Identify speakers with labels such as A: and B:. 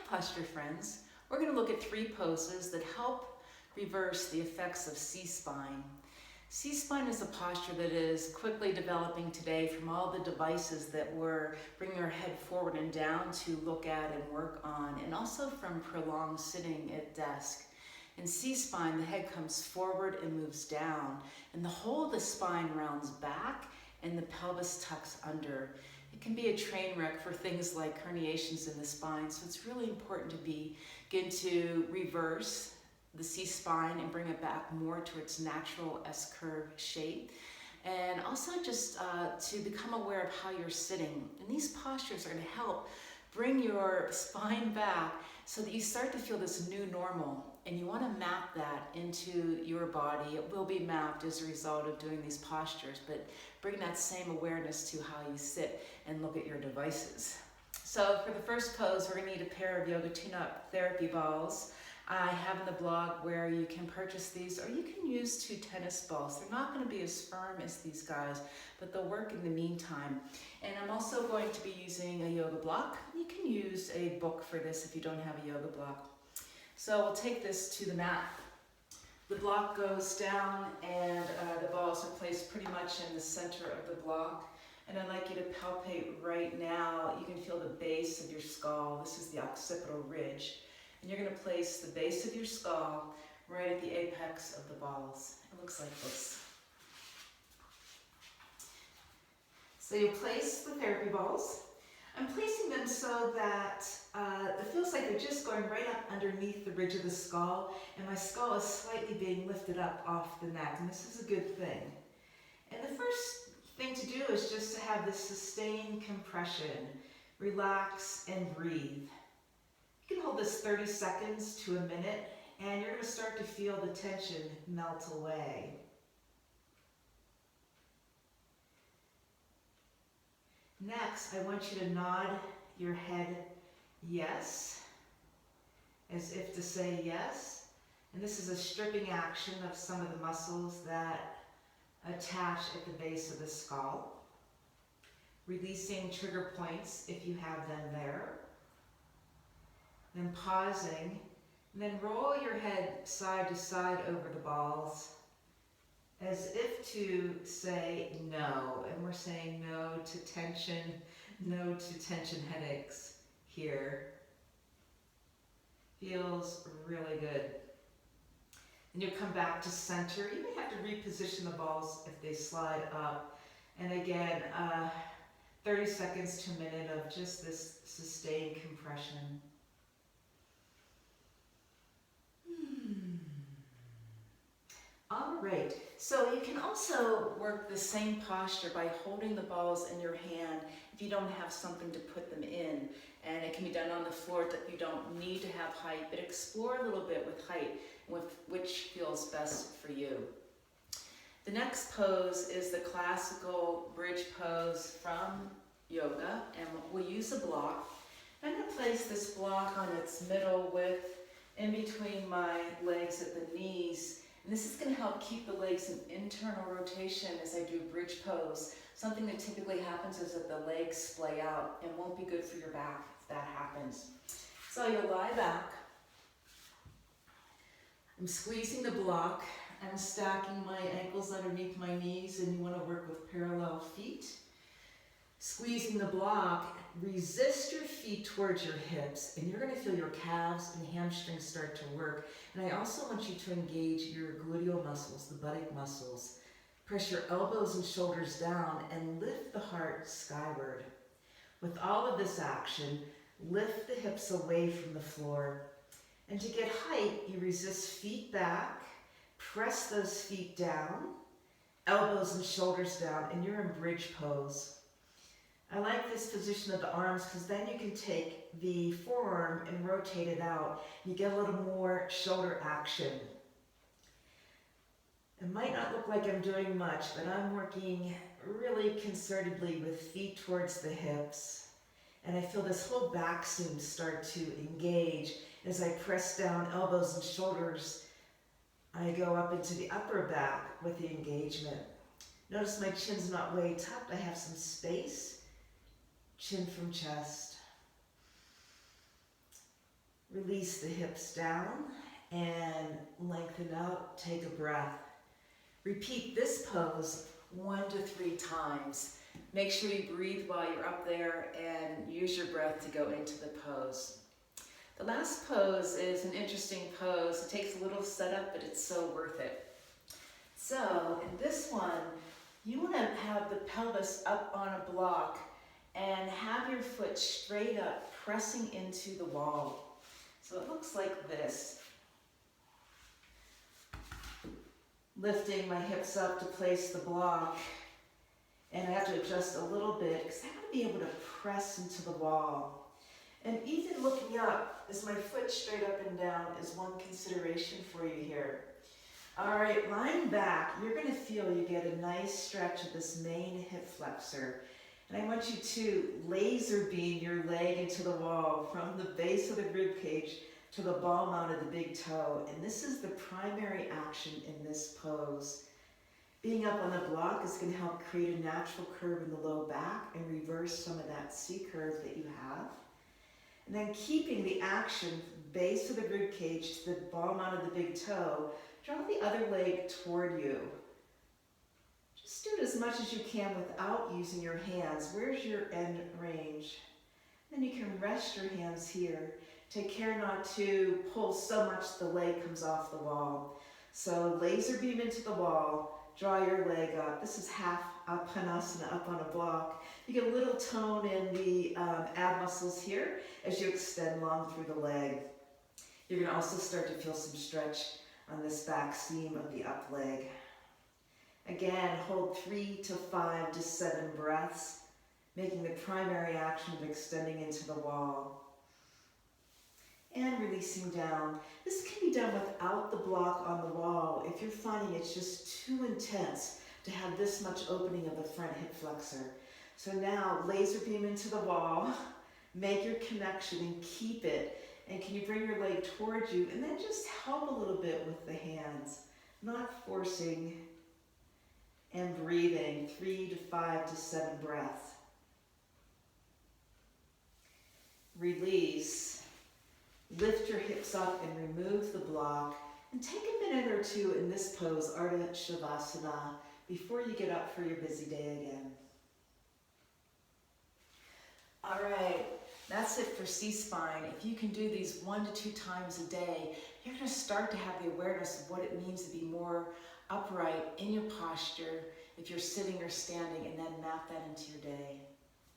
A: posture friends. We're going to look at 3 poses that help reverse the effects of C-spine. C-spine is a posture that is quickly developing today from all the devices that we're bringing our head forward and down to look at and work on, and also from prolonged sitting at desk. In C-spine, the head comes forward and moves down, and the whole of the spine rounds back and the pelvis tucks under. It can be a train wreck for things like herniations in the spine, so it's really important to begin to reverse the C-spine and bring it back more to its natural S-curve shape. And also just to become aware of how you're sitting. And these postures are going to help bring your spine back so that you start to feel this new normal. And you want to map that into your body. It will be mapped as a result of doing these postures, but bring that same awareness to how you sit and look at your devices. So for the first pose, we're going to need a pair of yoga tune-up therapy balls. I have in the blog where you can purchase these, or you can use 2 tennis balls. They're not going to be as firm as these guys, but they'll work in the meantime. And I'm also going to be using a yoga block. You can use a book for this if you don't have a yoga block. So we'll take this to the mat. The block goes down and the balls are placed pretty much in the center of the block. And I'd like you to palpate right now. You can feel the base of your skull. This is the occipital ridge. And you're going to place the base of your skull right at the apex of the balls. It looks like this. So you place the therapy balls. I'm placing them so that it feels like they're just going right up underneath the ridge of the skull, and my skull is slightly being lifted up off the neck, and this is a good thing. And the first thing to do is just to have this sustained compression. Relax and breathe. You can hold this 30 seconds to a minute, and you're going to start to feel the tension melt away. Next, I want you to nod your head yes, as if to say yes. And this is a stripping action of some of the muscles that attach at the base of the skull. Releasing trigger points if you have them there. Then pausing, and then roll your head side to side over the balls as if to say no. And we're saying no to tension headaches here. Feels really good. And you'll come back to center. You may have to reposition the balls if they slide up. And again, 30 seconds to a minute of just this sustained compression. All right, so you can also work the same posture by holding the balls in your hand if you don't have something to put them in. And it can be done on the floor. You don't need to have height, but explore a little bit with height, which feels best for you. The next pose is the classical bridge pose from yoga, and we'll use a block. I'm going to place this block on its middle width in between my legs at the knees. And this is going to help keep the legs in internal rotation as I do bridge pose. Something that typically happens is that the legs splay out and won't be good for your back if that happens. So you'll lie back. I'm squeezing the block. I'm stacking my ankles underneath my knees, and you want to work with parallel feet. Squeezing the block, resist your feet towards your hips, and you're going to feel your calves and hamstrings start to work. And I also want you to engage your gluteal muscles, the buttock muscles. Press your elbows and shoulders down and lift the heart skyward. With all of this action, lift the hips away from the floor. And to get height, you resist feet back, press those feet down, elbows and shoulders down, and you're in bridge pose. I like this position of the arms because then you can take the forearm and rotate it out. You get a little more shoulder action. It might not look like I'm doing much, but I'm working really concertedly with feet towards the hips. And I feel this whole back seam start to engage as I press down elbows and shoulders. I go up into the upper back with the engagement. Notice my chin's not way tucked. I have some space. Chin from chest. Release the hips down and lengthen out. Take a breath. Repeat this pose 1 to 3 times. Make sure you breathe while you're up there and use your breath to go into the pose. The last pose is an interesting pose. It takes a little setup, but it's so worth it. So in this one, you want to have the pelvis up on a block and have your foot straight up, pressing into the wall. So it looks like this. Lifting my hips up to place the block, and I have to adjust a little bit because I want to be able to press into the wall. And even looking up, is my foot straight up and down, is one consideration for you here. All right, lying back, you're going to feel you get a nice stretch of this main hip flexor. And I want you to laser beam your leg into the wall from the base of the rib cage to the ball mount of the big toe. And this is the primary action in this pose. Being up on the block is going to help create a natural curve in the low back and reverse some of that C curve that you have. And then keeping the action, base of the rib cage to the ball mount of the big toe, draw the other leg toward you. Just do it as much as you can without using your hands. Where's your end range? Then you can rest your hands here. Take care not to pull so much the leg comes off the wall. So laser beam into the wall, draw your leg up. This is half Panasana up on a block. You get a little tone in the ab muscles here as you extend long through the leg. You're going to also start to feel some stretch on this back seam of the up leg. Again, hold 3 to 5 to 7 breaths, making the primary action of extending into the wall. And releasing down. This can be done without the block on the wall if you're finding it's just too intense to have this much opening of the front hip flexor. So now, laser beam into the wall, make your connection and keep it. And can you bring your leg towards you and then just help a little bit with the hands, not forcing, and breathing 3 to 5 to 7 breaths. Release. Lift your hips up and remove the block. And take a minute or two in this pose, Ardha Shavasana, before you get up for your busy day again. All right, that's it for C-spine. If you can do these 1 to 2 times a day, you're going to start to have the awareness of what it means to be more upright in your posture if you're sitting or standing, and then map that into your day.